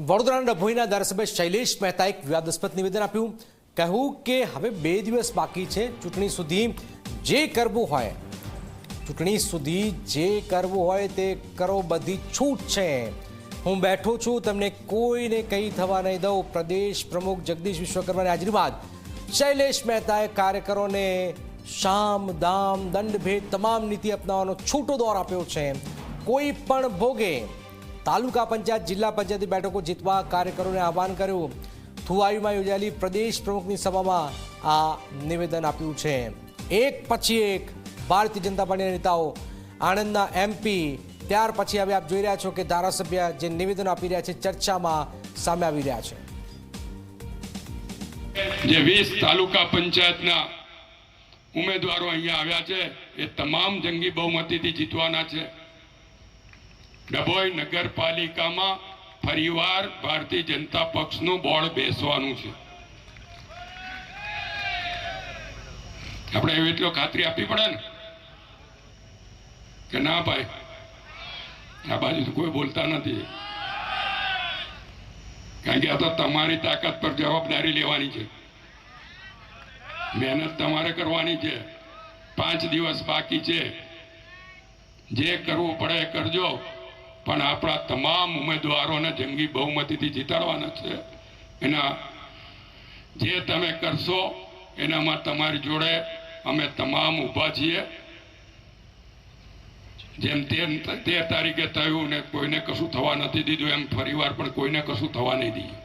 વડોદરાના ડભોઈના ધારાસભ્ય શૈલેષ મહેતાએ એક વિવાદાસ્પદ નિવેદન આપ્યું. કહ્યું કે હવે 2 દિવસ બાકી છે. ચૂંટણી સુધી જે કરવું હોય તે કરો, બધી છૂટ છે. હું બેઠો છું, તમને કોઈને કંઈ થવા નહીં દઉં. પ્રદેશ પ્રમુખ જગદીશ વિશ્વકર્માની હાજરી બાદ શૈલેષ મહેતાએ કાર્યકરોને શામ દામ દંડભેદ તમામ નીતિ અપનાવવાનો છૂટો દોર આપ્યો છે. કોઈ પણ ભોગે તાલુકા પંચાયત જિલ્લા પંચાયતની બેઠકો જીતવા કાર્યકરોને આહવાન કર્યું. થુવાઈમાં યોજાયેલી પ્રદેશ પ્રમુખની સભામાં આ નિવેદન આપ્યું છે. એક પછી એક ભારતીય જનતા પાર્ટીના નેતાઓ, આણંદના MP, ત્યાર પછી હવે આપ જોઈ રહ્યા છો કે ધારાસભ્ય જે નિવેદન આપી રહ્યા છે ચર્ચામાં સામે આવી રહ્યા છે. જે 20 તાલુકા પંચાયતના ઉમેદવારો અહીંયા આવ્યા છે એ તમામ જંગી બહુમતીથી જીતવાના છે. ડભોઈ નગરપાલિકામાં ફરીવાર ભારતીય જનતા પક્ષનું બોર્ડ બેસવાનું છે. આપણે એવી એટલો ખાતરી આપવી પડે ને કે ના ભાઈ, આ બાજુ તો કોઈ બોલતા નથી, કારણ કે આ તો તમારી તાકાત પર જવાબદારી લેવાની છે, મહેનત તમારે કરવાની છે. 5 દિવસ બાકી છે, જે કરવું પડે એ કરજો, પણ આપણા તમામ ઉમેદવારોને જંગી બહુમતીથી જીતાડવાના છે. એના જે તમે કરશો એનામાં તમારી જોડે અમે તમામ ઊભા છીએ. જેમ 13 તારીખે થયું ને કોઈને કશું થવા નથી દીધું, એમ ફરીવાર પણ કોઈને કશું થવા નહીં દઈએ.